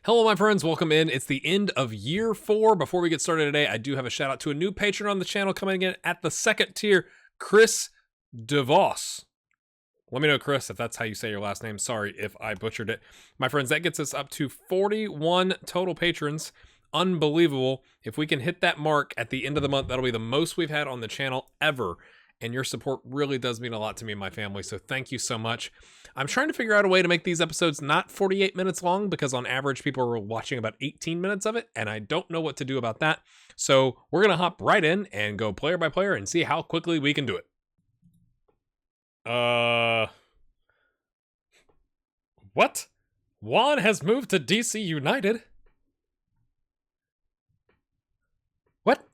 Hello, my friends. Welcome in. It's the end of year 4. Before we get started today, I do have a shout out to a new patron on the channel coming in at the second tier, Chris DeVos. Let me know, Chris, if that's how you say your last name. Sorry if I butchered it. My friends, that gets us up to 41 total patrons. Unbelievable. If we can hit that mark at the end of the month, that'll be the most we've had on the channel ever. And your support really does mean a lot to me and my family, so thank you so much. I'm trying to figure out a way to make these episodes not 48 minutes long, because on average people are watching about 18 minutes of it, and I don't know what to do about that. So we're going to hop right in and go player by player and see how quickly we can do it. What? Juan has moved to DC United? What?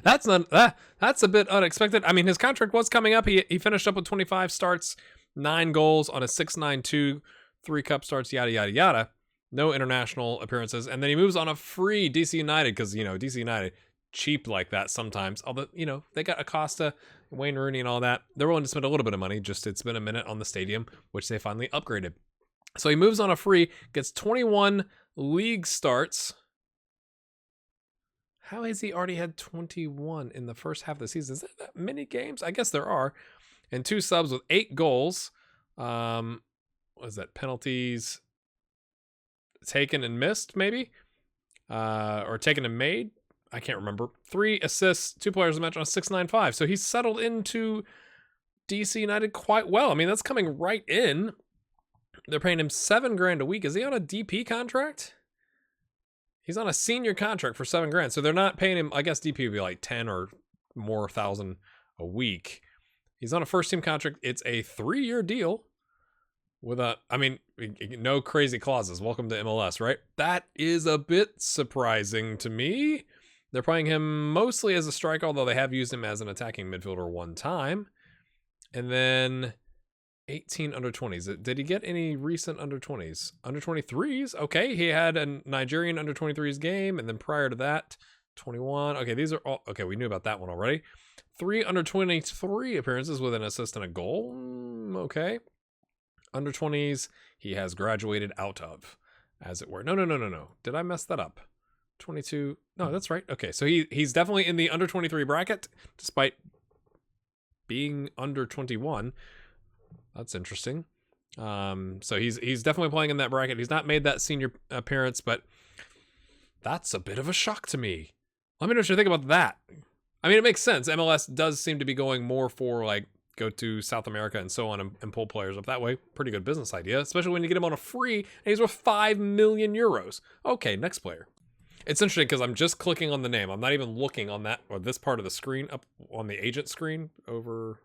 That's a bit unexpected. I mean, his contract was coming up. He finished up with 25 starts, 9 goals on a 6.92, 3 cup starts, yada, yada, yada. No international appearances. And then he moves on a free DC United because, DC United, cheap like that sometimes. Although, they got Acosta, Wayne Rooney and all that. They're willing to spend a little bit of money. Just it's been a minute on the stadium, which they finally upgraded. So he moves on a free, gets 21 league starts. How has he already had 21 in the first half of the season? Is that many games? I guess there are. And 2 subs with 8 goals. What is that? Penalties taken and missed, maybe? Or taken and made? I can't remember. 3 assists, 2 players a match on a 6.95. So he's settled into DC United quite well. I mean, that's coming right in. They're paying him $7,000 a week. Is he on a DP contract? He's on a senior contract for $7,000, so they're not paying him. I guess DP would be like 10 or more thousand a week. He's on a first team contract. It's a 3-year deal with no crazy clauses. Welcome to MLS, right? That is a bit surprising to me. They're playing him mostly as a striker, although they have used him as an attacking midfielder one time. And then 18 under 20s. Did he get any recent under 20s? Under 23s? Okay, he had a Nigerian under 23s game, and then prior to that, 21. Okay, these are all... Okay, we knew about that one already. 3 under 23 appearances with an assist and a goal. Okay. Under 20s, he has graduated out of, as it were. No. Did I mess that up? 22... No, that's right. Okay, so he's definitely in the under 23 bracket, despite being under 21. That's interesting. So he's definitely playing in that bracket. He's not made that senior appearance, but that's a bit of a shock to me. Let me know what you think about that. I mean, it makes sense. MLS does seem to be going more for like go to South America and so on and pull players up that way. Pretty good business idea, especially when you get him on a free and he's worth 5 million euros. Okay, next player. It's interesting because I'm just clicking on the name. I'm not even looking on that or this part of the screen up on the agent screen over.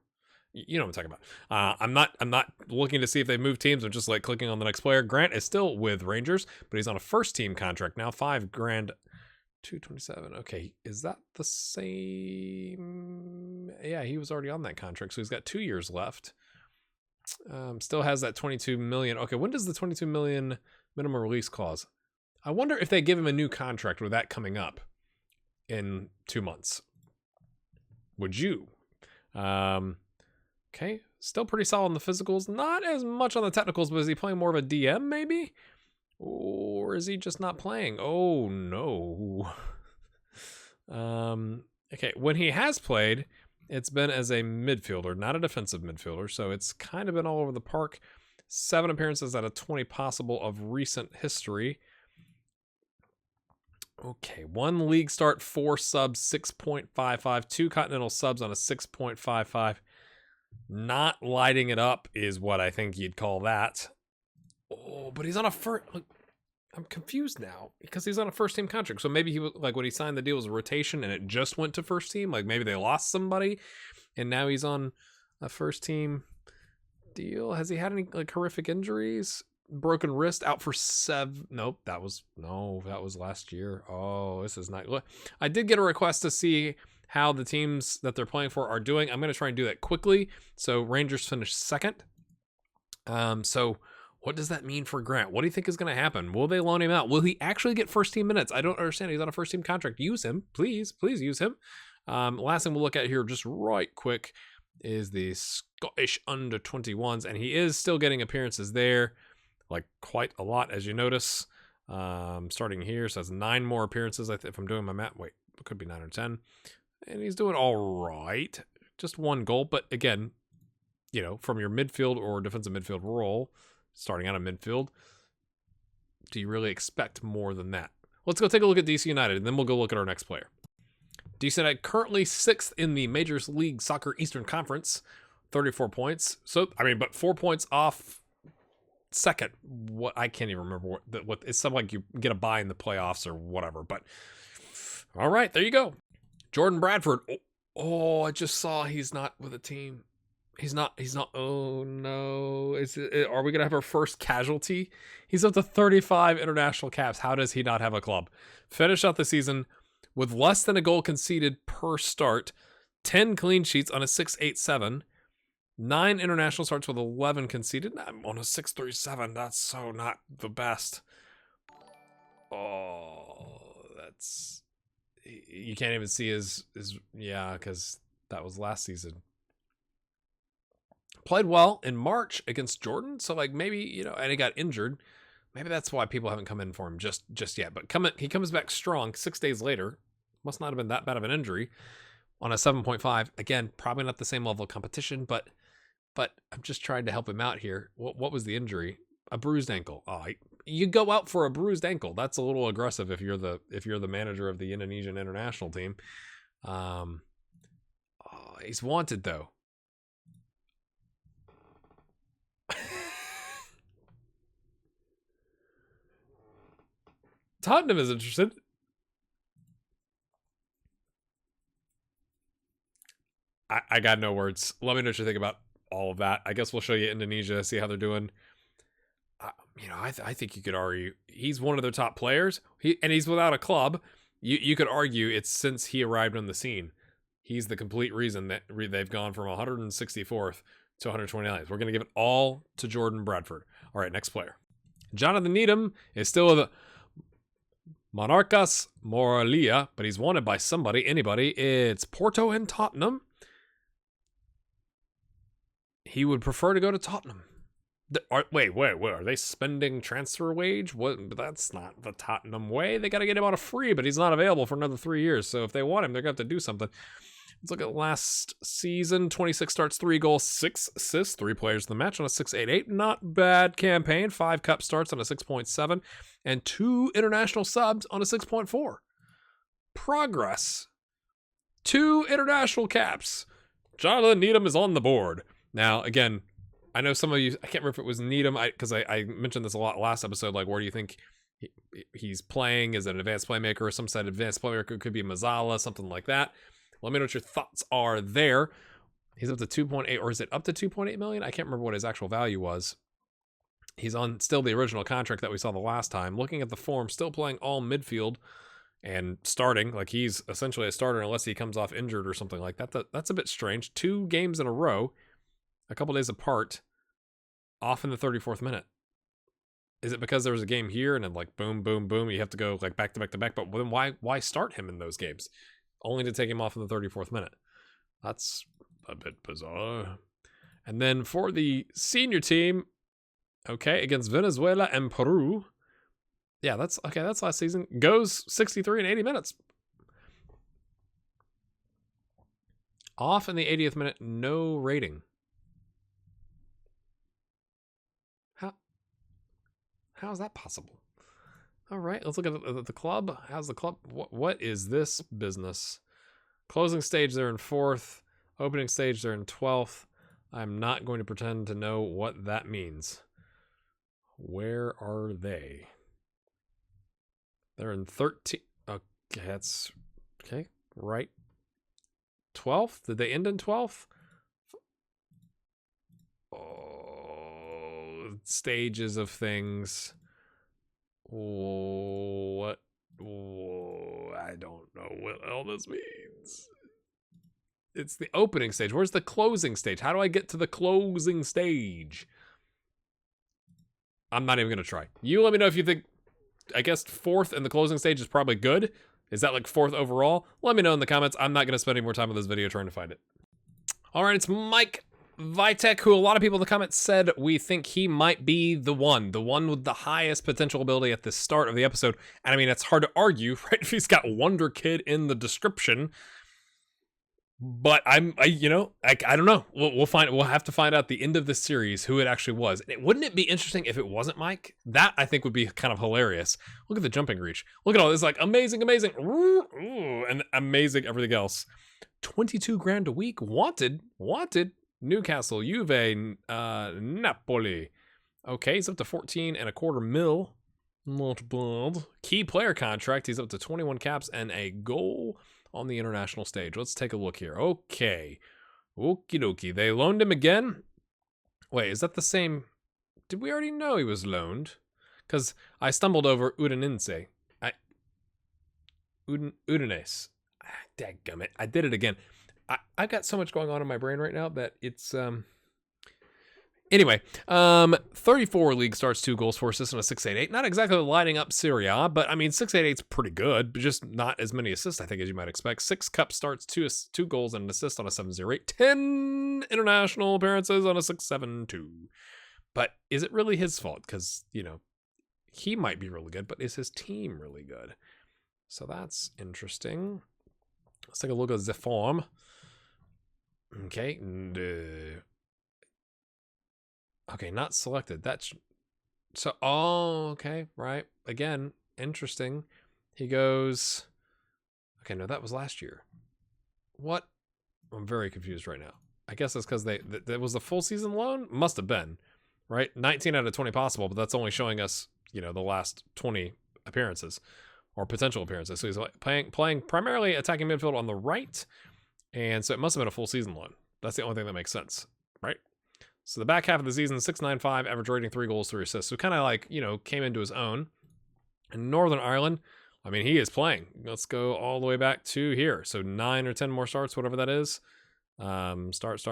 You know what I'm talking about. I'm not looking to see if they move teams. I'm just like clicking on the next player. Grant is still with Rangers, but he's on a first team contract now. $5,000, 227. Okay, is that the same? Yeah, he was already on that contract, so he's got 2 years left. Still has that 22 million. Okay, when does the 22 million minimum release clause? I wonder if they give him a new contract with that coming up in 2 months. Would you? Okay, still pretty solid on the physicals. Not as much on the technicals, but is he playing more of a DM maybe? Or is he just not playing? Oh, no. Okay, when he has played, it's been as a midfielder, not a defensive midfielder. So it's kind of been all over the park. 7 appearances out of 20 possible of recent history. Okay, 1 league start, 4 subs, 6.55. 2 continental subs on a 6.55. Not lighting it up is what I think you'd call that. Oh, but he's on a first... I'm confused now because he's on a first team contract. So maybe he was like when he signed the deal was a rotation and it just went to first team. Like maybe they lost somebody and now he's on a first team deal. Has he had any like horrific injuries? Broken wrist, out for 7. Nope, that was last year. Oh, this is not... I did get a request to see how the teams that they're playing for are doing. I'm going to try and do that quickly. So Rangers finished 2nd. So what does that mean for Grant? What do you think is going to happen? Will they loan him out? Will he actually get first team minutes? I don't understand. He's on a first team contract. Use him. Please use him. Last thing we'll look at here just right quick is the Scottish under 21s. And he is still getting appearances there, like quite a lot, as you notice. Starting here, so that's 9 more appearances. If I'm doing my math, wait, it could be 9 or 10. And he's doing all right. Just 1 goal, but again, you know, from your midfield or defensive midfield role, starting out of midfield, do you really expect more than that? Let's go take a look at DC United, and then we'll go look at our next player. DC United currently 6th in the Major League Soccer Eastern Conference, 34 points. So, I mean, but 4 points off second. What, I can't even remember what it's something like you get a bye in the playoffs or whatever. But all right, there you go. Jordan Bradford. Oh, I just saw he's not with a team. He's not. Oh no! Are we gonna have our first casualty? He's up to 35 international caps. How does he not have a club? Finish out the season with less than a goal conceded per start, 10 clean sheets on a 6.87, 9 international starts with 11 conceded. I'm on a 6.37. That's so not the best. Oh, that's, you can't even see his yeah, because that was last season. Played well in March against Jordan, so like maybe, you know, and he got injured. Maybe that's why people haven't come in for him just yet. But he comes back strong 6 days later. Must not have been that bad of an injury on a 7.5. Again, probably not the same level of competition, but I'm just trying to help him out here. What was the injury? A bruised ankle. Oh, you go out for a bruised ankle. That's a little aggressive if you're the manager of the Indonesian international team. He's wanted though. Tottenham is interested. I got no words. Let me know what you think about all of that. I guess we'll show you Indonesia, see how they're doing. You know, I think you could argue he's one of their top players. He's without a club. You could argue it's since he arrived on the scene. He's the complete reason that they've gone from 164th to 129th. We're going to give it all to Jordan Bradford. All right, next player. Jonathan Needham is still with Monarcas Morelia, but he's wanted by somebody, anybody. It's Porto and Tottenham. He would prefer to go to Tottenham. Wait, are they spending transfer wage? What? That's not the Tottenham way. They got to get him on a free, but he's not available for another 3 years. So if they want him, they're going to have to do something. Let's look at last season. 26 starts, 3 goals, 6 assists, 3 players in the match on a 6.88. Not bad campaign. 5 cup starts on a 6.7 and 2 international subs on a 6.4. Progress. 2 international caps. Jonathan Needham is on the board. Now, again, I know some of you, I can't remember if it was Needham, because I mentioned this a lot last episode, like where do you think he's playing? Is it an advanced playmaker? Or some said advanced playmaker could be Mazzala, something like that. Let me know what your thoughts are there. He's up to 2.8, or is it up to 2.8 million? I can't remember what his actual value was. He's on still the original contract that we saw the last time. Looking at the form, still playing all midfield and starting, like he's essentially a starter unless he comes off injured or something like that. That's a bit strange. 2 games in a row, a couple days apart, off in the 34th minute. Is it because there was a game here and then like boom, boom, boom, you have to go like back to back to back? But then why start him in those games? Only to take him off in the 34th minute. That's a bit bizarre. And then for the senior team, okay, against Venezuela and Peru. Yeah, that's last season. Goes 63 and 80 minutes. Off in the 80th minute, no rating. How is that possible? All right, let's look at the club. How's the club? What is this business? Closing stage, they're in 4th. Opening stage, they're in 12th. I'm not going to pretend to know what that means. Where are they? They're in 13. Okay, that's okay. Right. 12th? Did they end in 12th? Oh, stages of things. What? Oh, I don't know what all this means. It's the opening stage. Where's the closing stage? How do I get to the closing stage? I'm not even going to try. You let me know if you think, I guess 4th in the closing stage is probably good. Is that like 4th overall? Let me know in the comments. I'm not going to spend any more time on this video trying to find it. All right, it's Mike Vitek, who a lot of people in the comments said we think he might be the one with the highest potential ability at the start of the episode. And I mean, it's hard to argue, right? If he's got Wonderkid in the description. But I don't know. We'll have to find out at the end of this series who it actually was. And wouldn't it be interesting if it wasn't Mike? That I think would be kind of hilarious. Look at the jumping reach. Look at all this, like amazing, ooh, and amazing everything else. 22 grand a week. Wanted. Newcastle, Juve, Napoli. Okay, he's up to 14.25 mil. Not bad. Key player contract. He's up to 21 caps and a goal on the international stage. Let's take a look here. Okay. Okie dokie. They loaned him again. Wait, is that the same? Did we already know he was loaned? Because I stumbled over Udinese. Udinese. Dadgummit. I did it again. I've got so much going on in my brain right now that it's... Anyway, 34 league starts, 2 goals, 4 assists, and a 688. Not exactly lighting up Serie A, but I mean, 688's pretty good, but just not as many assists, I think, as you might expect. 6 cup starts, 2 goals, and an assist on a 708. 10 international appearances on a 672. But is it really his fault? Because, he might be really good, but is his team really good? So that's interesting. Let's take a look at the form. Okay, okay, not selected. That's so. Oh, okay, right. Again, interesting. He goes. Okay, no, that was last year. What? I'm very confused right now. I guess that's because that was a full season loan. Must have been, right? 19 out of 20 possible, but that's only showing us, the last 20 appearances or potential appearances. So he's playing primarily attacking midfield on the right, and so it must have been a full season loan. That's the only thing that makes sense, right? So the back half of the season, 695, average rating, 3 goals, 3 assists. So kind of came into his own. In Northern Ireland, I mean, he is playing. Let's go all the way back to here. So 9 or 10 more starts, whatever that is. Start.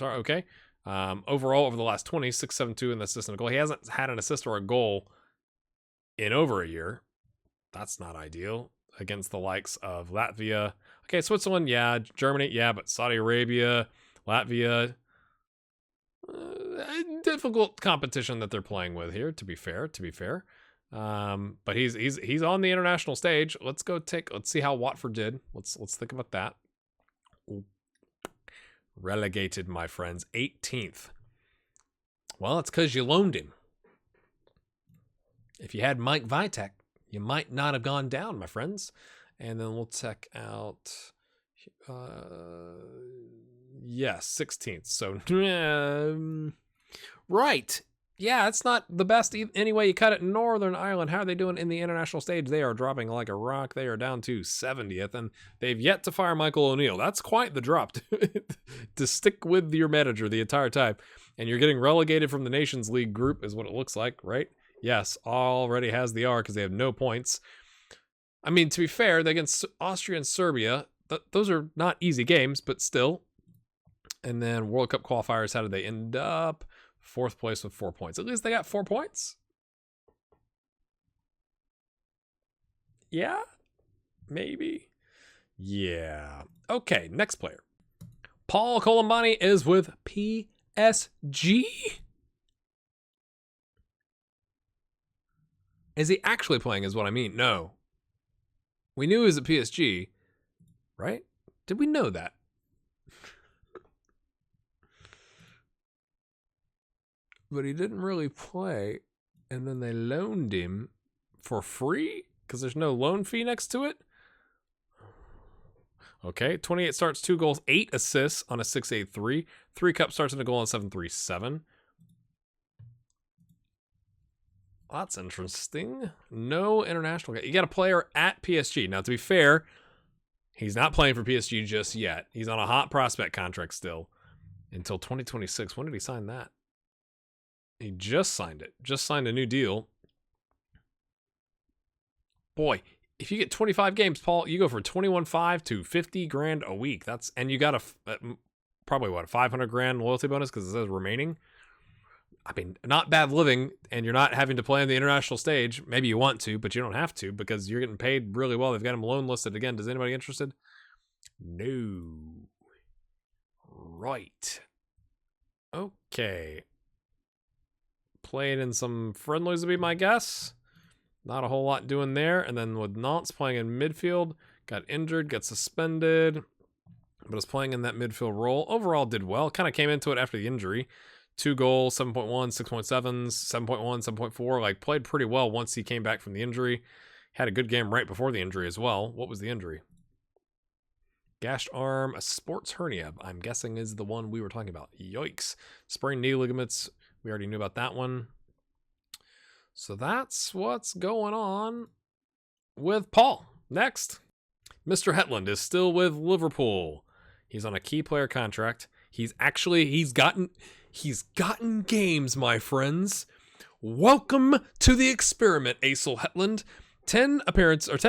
Okay. Overall, over the last 20, 672 in the assist and a goal. He hasn't had an assist or a goal in over a year. That's not ideal against the likes of Latvia. Okay, Switzerland, yeah. Germany, yeah. But Saudi Arabia, Latvia... difficult competition that they're playing with here, to be fair. But he's on the international stage. Let's see how Watford did. Let's think about that. Ooh. Relegated, my friends, 18th. Well, it's because you loaned him. If you had Mike Vitek, you might not have gone down, my friends. And then we'll check out yes, 16th. So, right. Yeah, it's not the best any way you cut it. Northern Ireland, how are they doing in the international stage? They are dropping like a rock. They are down to 70th, and they've yet to fire Michael O'Neill. That's quite the drop to stick with your manager the entire time. And you're getting relegated from the Nations League group is what it looks like, right? Yes, already has the R because they have no points. I mean, to be fair, they against Austria and Serbia, those are not easy games, but still. And then World Cup qualifiers, how did they end up? 4th place with 4 points. At least they got 4 points. Yeah? Maybe? Yeah. Okay, next player. Paul Colombani is with PSG? Is he actually playing is what I mean? No. We knew he was at PSG, right? Did we know that? But he didn't really play, and then they loaned him for free because there's no loan fee next to it. Okay, 28 starts, 2 goals, 8 assists on a 683, 3 cup starts and a goal on 737. That's interesting. No international. You got a player at PSG. Now, to be fair, he's not playing for PSG just yet. He's on a hot prospect contract still until 2026. When did he sign that? He just signed it. Just signed a new deal. Boy, if you get 25 games, Paul, you go for 21.5 to 50 grand a week. And you got probably what, a 500 grand loyalty bonus because it says remaining. I mean, not bad living, and you're not having to play on the international stage. Maybe you want to, but you don't have to because you're getting paid really well. They've got him loan listed again. Is anybody interested? No. right. Okay. Played in some friendlies would be my guess. Not a whole lot doing there. And then with Nantes playing in midfield, got injured, got suspended, but was playing in that midfield role. Overall did well. Kind of came into it after the injury. 2 goals, 7.1, 6.7, 7.1, 7.4. Like played pretty well once he came back from the injury. Had a good game right before the injury as well. What was the injury? Gashed arm, a sports hernia, I'm guessing is the one we were talking about. Yikes. Sprained knee ligaments. We already knew about that one. So that's what's going on with Paul. Next. Mr. Hetland is still with Liverpool. He's on a key player contract. He's gotten games, my friends. Welcome to the experiment, Aesel Hetland. 10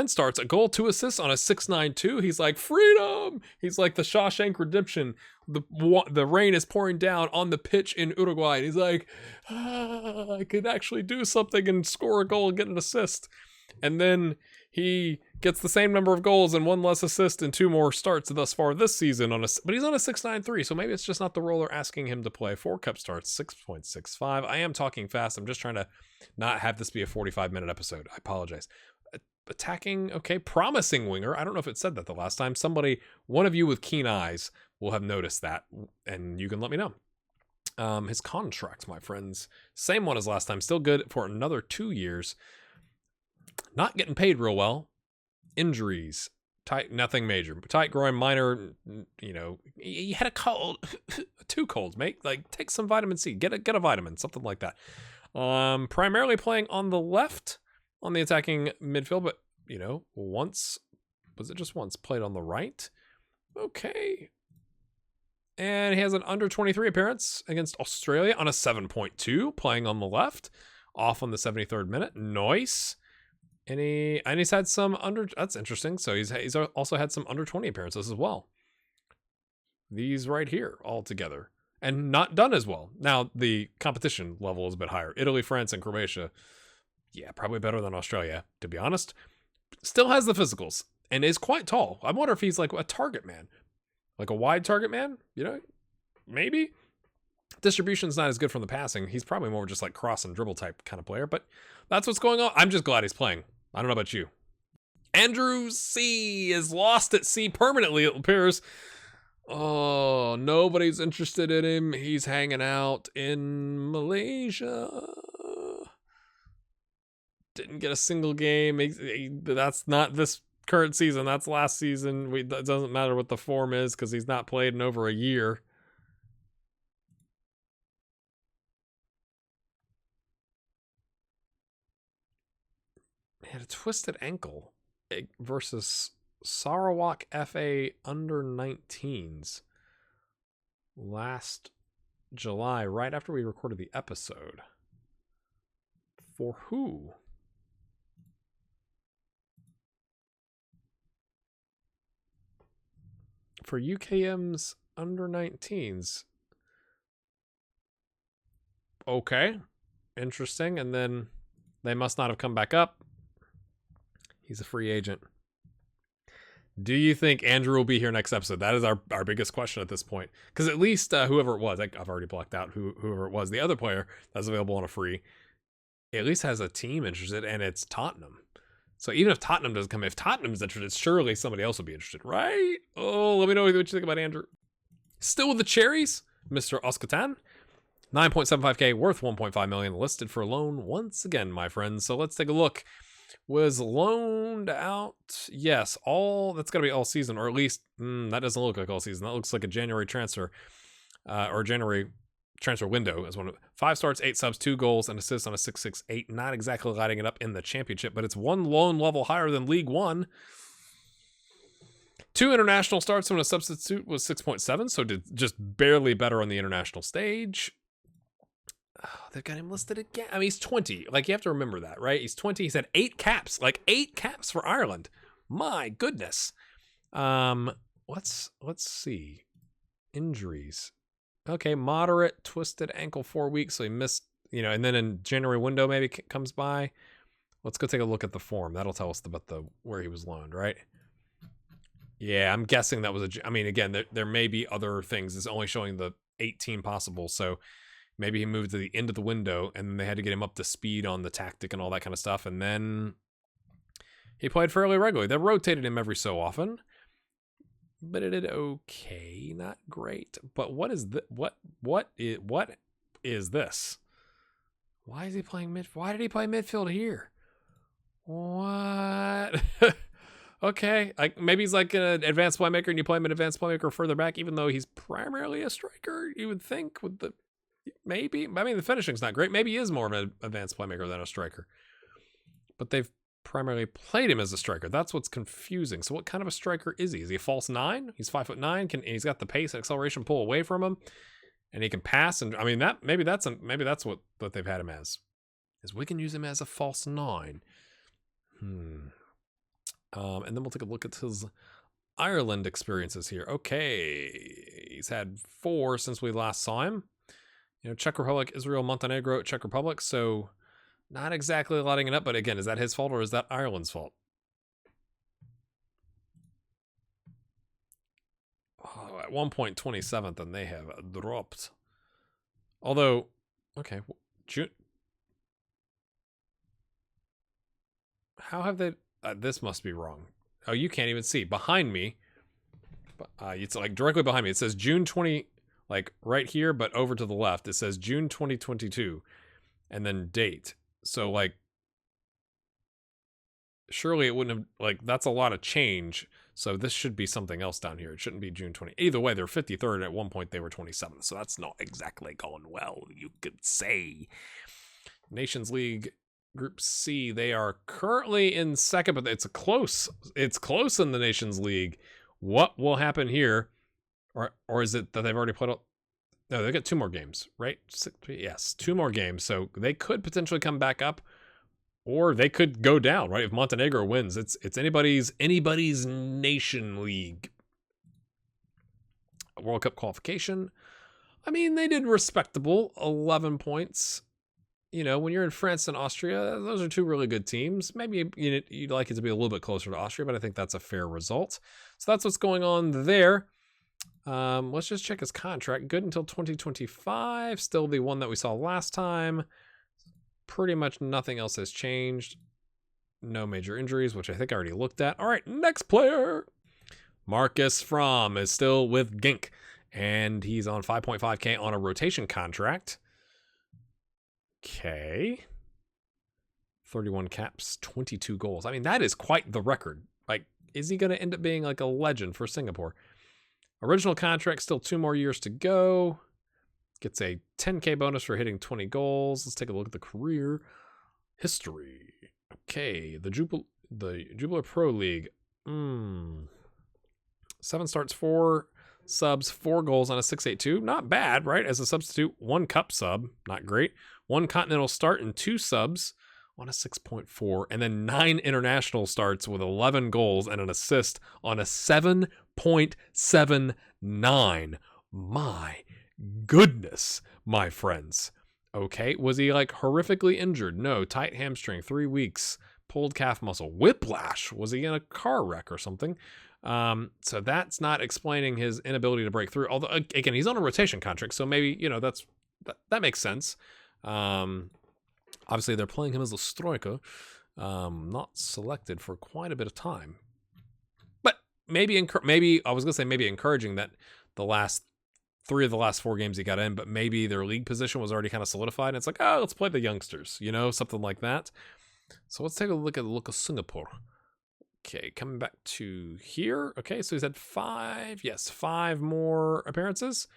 starts, a goal, 2 assists on a 6.92. He's like, freedom! He's like the Shawshank Redemption. The rain is pouring down on the pitch in Uruguay. And he's like, I could actually do something and score a goal and get an assist. And then he gets the same number of goals and 1 less assist and 2 more starts thus far this season. But he's on a 6.93, so maybe it's just not the role they're asking him to play. 4 cup starts, 6.65. I am talking fast. I'm just trying to not have this be a 45-minute episode. I apologize. Attacking, okay, promising winger. I don't know if it said that the last time. One of you with keen eyes will have noticed that, and you can let me know. His contract, my friends, same one as last time. Still good for another 2 years. Not getting paid real well. Injuries. Tight, nothing major. Tight groin, minor, he had a cold. 2 colds, mate. Like, take some vitamin C. Get a vitamin, something like that. Primarily playing on the left on the attacking midfield, but, once played on the right? Okay. And he has an under 23 appearance against Australia on a 7.2, playing on the left, off on the 73rd minute. Nice. And he's had some that's interesting. So he's also had some under 20 appearances as well. These right here all together. And not done as well. Now, the competition level is a bit higher. Italy, France, and Croatia. Yeah, probably better than Australia, to be honest. Still has the physicals and is quite tall. I wonder if he's like a target man. Like a wide target man? Maybe. Distribution's not as good from the passing. He's probably more just like cross and dribble type kind of player, but that's what's going on. I'm just glad he's playing. I don't know about you. Andrew C is lost at sea permanently, it appears. Oh, nobody's interested in him. He's hanging out in Malaysia. Didn't get a single game. That's not this current season. That's last season. It doesn't matter what the form is because he's not played in over a year. He had a twisted ankle versus Sarawak FA under 19s last July, right after we recorded the episode. For who? For UKM's under 19s. Okay. Interesting. And then they must not have come back up. He's a free agent. Do you think Andrew will be here next episode? That is our biggest question at this point. Because at least whoever it was, I've already blocked out whoever it was, the other player that's available on a free, at least has a team interested, and it's Tottenham. So even if Tottenham doesn't come, if Tottenham's interested, surely somebody else will be interested, right? Oh, let me know what you think about Andrew. Still with the cherries, Mr. Oskatan. 9.75K, worth 1.5 million, listed for loan once again, my friends. So let's take a look. Was loaned out, yes, that's got to be all season, or at least that doesn't look like all season. That looks like a January transfer, or January transfer window as one. 5 starts, 8 subs, 2 goals, and assists on a 6.68. Not exactly lighting it up in the championship, but it's one loan level higher than League One. 2 international starts when a substitute was 6.7, so did just barely better on the international stage. Oh, they've got him listed again. I mean, he's 20. Like, you have to remember that, right? He's 20. He's had 8 caps. Like, 8 caps for Ireland. My goodness. Let's see. Injuries. Okay, moderate twisted ankle 4 weeks, so he missed, and then in January window maybe comes by. Let's go take a look at the form. That'll tell us about where he was loaned, right? Yeah, I'm guessing that was I mean, again, there may be other things. It's only showing the 18 possible, so maybe he moved to the end of the window, and then they had to get him up to speed on the tactic and all that kind of stuff, and then he played fairly regularly. They rotated him every so often, but it did okay, not great. But what is what is this? Why is he playing mid? Why did he play midfield here? What? Okay, like maybe he's like an advanced playmaker, and you play him an advanced playmaker further back, even though he's primarily a striker. You would think with the maybe. I mean, the finishing's not great. Maybe he is more of an advanced playmaker than a striker. But they've primarily played him as a striker. That's what's confusing. So what kind of a striker is he? Is he a false 9? He's 5'9". He's got the pace and acceleration pull away from him, and he can pass. And I mean that maybe that's what they've had him as. Is we can use him as a false 9. And then we'll take a look at his Ireland experiences here. Okay, he's had 4 since we last saw him. You know, Czech Republic, Israel, Montenegro, Czech Republic. So not exactly lighting it up, but again, is that his fault or is that Ireland's fault? Oh, at one point, 27th, and they have dropped. Although, okay, June. How have they? This must be wrong. Oh, you can't even see behind me. It's like directly behind me. It says June 20, like right here, but over to the left. It says June 2022, and then date. So like, surely it wouldn't have, like, that's a lot of change. So this should be something else down here. It shouldn't be June 20. Either way, they're 53rd, and at one point they were 27th. So that's not exactly going well, you could say. Nations League Group C, they are currently in second, but it's close. It's close in the Nations League. What will happen here? Or is it that they've already played? No, they got 2 more games, right? Yes, 2 more games. So they could potentially come back up, or they could go down, right? If Montenegro wins, it's anybody's Nation League World Cup qualification. I mean, they did respectable, 11 points. You know, when you're in France and Austria, those are 2 really good teams. Maybe you'd like it to be a little bit closer to Austria, but I think that's a fair result. So that's what's going on there. Let's just check his contract. Good until 2025. Still the one that we saw last time. Pretty much nothing else has changed. No major injuries, which I think I already looked at. All right, next player. Marcus Fromm is still with Genk, and he's on 5.5K on a rotation contract. Okay. 31 caps, 22 goals. I mean, that is quite the record. Like, is he going to end up being like a legend for Singapore? Original contract, still 2 more years to go. Gets a 10K bonus for hitting 20 goals. Let's take a look at the career history. Okay, the Jubilee Pro League. 7 starts, 4 subs, 4 goals on a 682. Not bad, right? As a substitute, 1 cup sub, not great. 1 continental start and 2 subs on a 6.4, and then 9 international starts with 11 goals and an assist on a 7.79. My goodness, my friends. Okay, was he like horrifically injured? No, tight hamstring, 3 weeks, pulled calf muscle, whiplash. Was he in a car wreck or something? So that's not explaining his inability to break through. Although, again, he's on a rotation contract, so maybe, you know, that makes sense. Obviously they're playing him as a striker, not selected for quite a bit of time, but maybe I was gonna say maybe encouraging that the last 3 of the last 4 games he got in, but maybe their league position was already kind of solidified, and it's like, oh, let's play the youngsters, you know, something like that. So let's take a look at Singapore. Okay, coming back to here. Okay, so he's had 5 more appearances.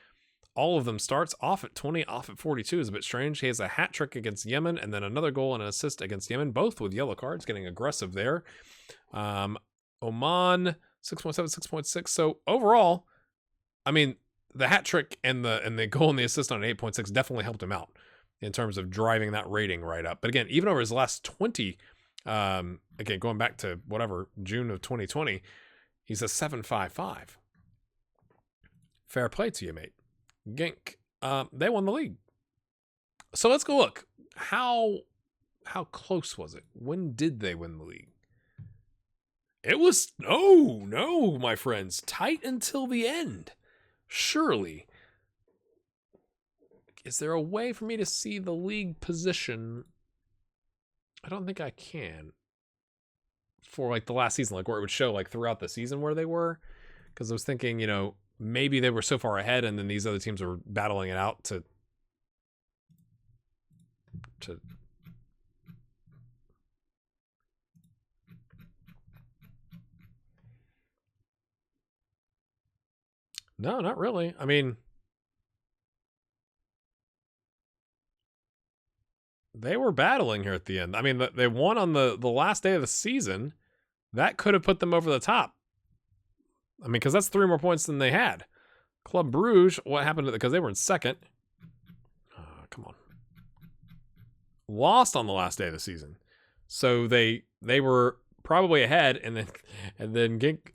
All of them starts. Off at 20, off at 42 is a bit strange. He has a hat trick against Yemen, and then another goal and an assist against Yemen, both with yellow cards, getting aggressive there. Oman, 6.7, 6.6. So overall, I mean, the hat trick and the goal and the assist on an 8.6 definitely helped him out in terms of driving that rating right up. But again, even over his last 20, again, going back to whatever, June of 2020, he's a 7.55. Fair play to you, mate. Genk, they won the league. So let's go look. How close was it? When did they win the league? It was no, my friends, tight until the end. Surely. Is there a way for me to see the league position? I don't think I can. For like the last season, like where it would show like throughout the season where they were. Because I was thinking, you know, maybe they were so far ahead and then these other teams were battling it out to No, not really. I mean, they were battling here at the end. I mean, they won on the last day of the season. That could have put them over the top. I mean, because that's 3 more points than they had. Club Bruges, what happened? Because they were in second. Come on. Lost on the last day of the season. So they were probably ahead, and then Gink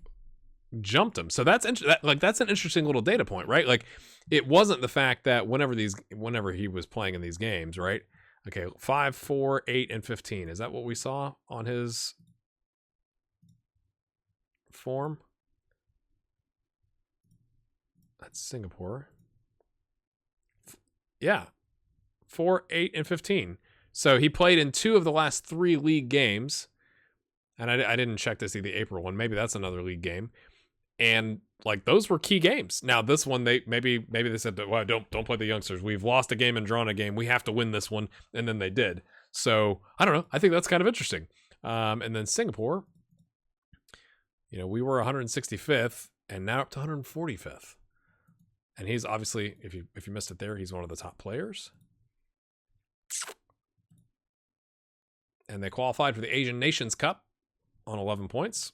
jumped them. So that's an interesting little data point, right? Like, it wasn't the fact that whenever he was playing in these games, right? Okay, 5, 4, 8, and 15. Is that what we saw on his form? That's Singapore. Yeah, 4, 8, and 15. So he played in 2 of the last 3 league games, and I didn't check to see the April one. Maybe that's another league game. And like those were key games. Now this one, they maybe they said, well, don't play the youngsters. We've lost a game and drawn a game. We have to win this one, and then they did. So I don't know. I think that's kind of interesting. And then Singapore, you know, we were 165th, and now up to 145th. And he's obviously, if you missed it there, he's one of the top players. And they qualified for the Asian Nations Cup on 11 points.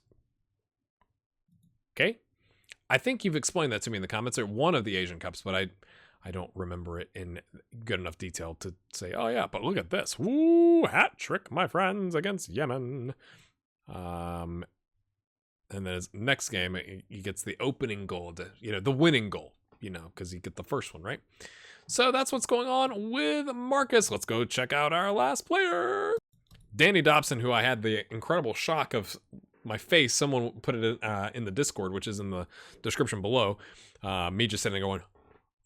Okay. I think you've explained that to me in the comments. They're one of the Asian Cups, but I don't remember it in good enough detail to say, oh yeah, but look at this. Woo, hat trick, my friends, against Yemen. And then his next game, he gets the opening goal, the winning goal, because you get the first one, right? So that's what's going on with Marcus. Let's go check out our last player. Danny Dobson, who I had the incredible shock of my face. Someone put it in the Discord, which is in the description below. Me just sitting there going,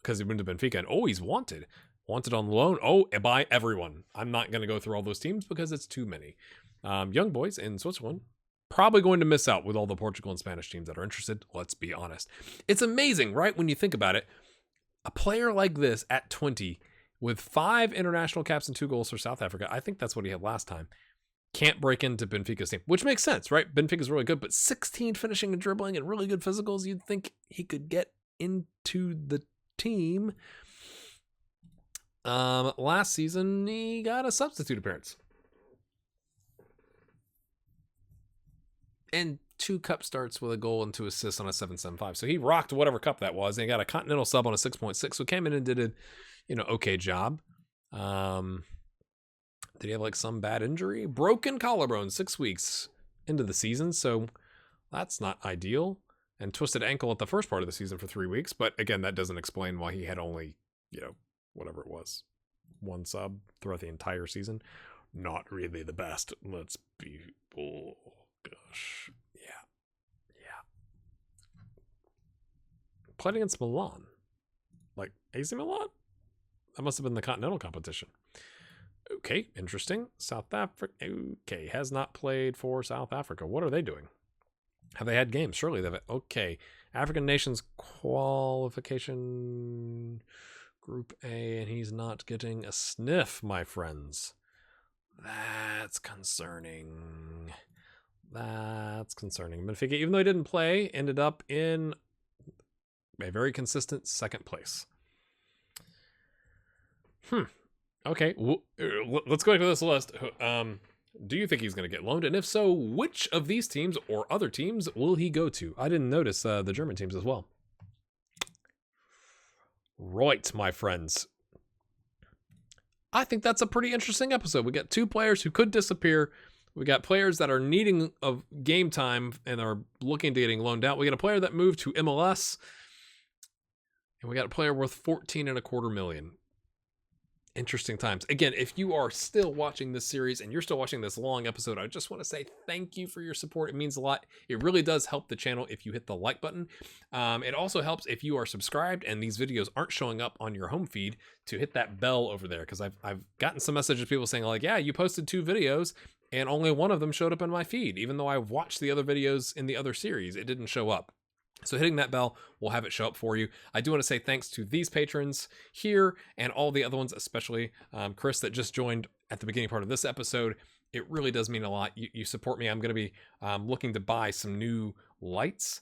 because he went to Benfica, and he's wanted on loan. By everyone. I'm not going to go through all those teams because it's too many. Young boys in Switzerland, probably going to miss out with all the Portugal and Spanish teams that are interested. Let's be honest. It's amazing, right? When you think about it, a player like this at 20 with 5 international caps and 2 goals for South Africa, I think that's what he had last time, can't break into Benfica's team, which makes sense, right? Benfica's really good, but 16 finishing and dribbling and really good physicals, you'd think he could get into the team. Last season, he got a substitute appearance. And 2 cup starts with a goal and 2 assists on a 7.75. So he rocked whatever cup that was. And he got a continental sub on a 6.6. So came in and did a, okay job. Did he have like some bad injury? Broken collarbone 6 weeks into the season. So that's not ideal. And twisted ankle at the first part of the season for 3 weeks. But again, that doesn't explain why he had only, whatever it was, 1 sub throughout the entire season. Not really the best. Let's be, oh gosh. Yeah. Played against Milan. Like AC Milan? That must have been the continental competition. Okay, interesting. South Africa. Okay, has not played for South Africa. What are they doing? Have they had games? Surely they've. Okay, African Nations qualification Group A, and he's not getting a sniff, my friends. That's concerning. Benfica, even though he didn't play, ended up in a very consistent 2nd place. Okay, let's go back to this list. Do you think he's going to get loaned? And if so, which of these teams or other teams will he go to? I didn't notice the German teams as well. Right, my friends. I think that's a pretty interesting episode. We got 2 players who could disappear. We got players that are needing of game time and are looking to getting loaned out. We got a player that moved to MLS. And we got a player worth $14.25 million. Interesting times. Again, if you are still watching this series and you're still watching this long episode, I just want to say thank you for your support. It means a lot. It really does help the channel if you hit the like button. It also helps if you are subscribed and these videos aren't showing up on your home feed to hit that bell over there, because I've gotten some messages of people saying like, yeah, you posted 2 videos and only one of them showed up in my feed. Even though I watched the other videos in the other series, it didn't show up. So hitting that bell will have it show up for you. I do want to say thanks to these patrons here and all the other ones, especially Chris that just joined at the beginning part of this episode. It really does mean a lot. You support me. I'm going to be looking to buy some new lights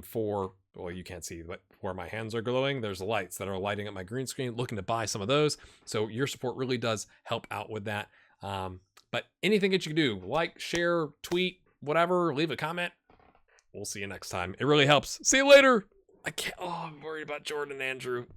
for, well, you can't see but where my hands are glowing. There's lights that are lighting up my green screen, looking to buy some of those. So your support really does help out with that. But anything that you can do, like, share, tweet, whatever, leave a comment. We'll see you next time. It really helps. See you later. I'm worried about Jordan and Andrew.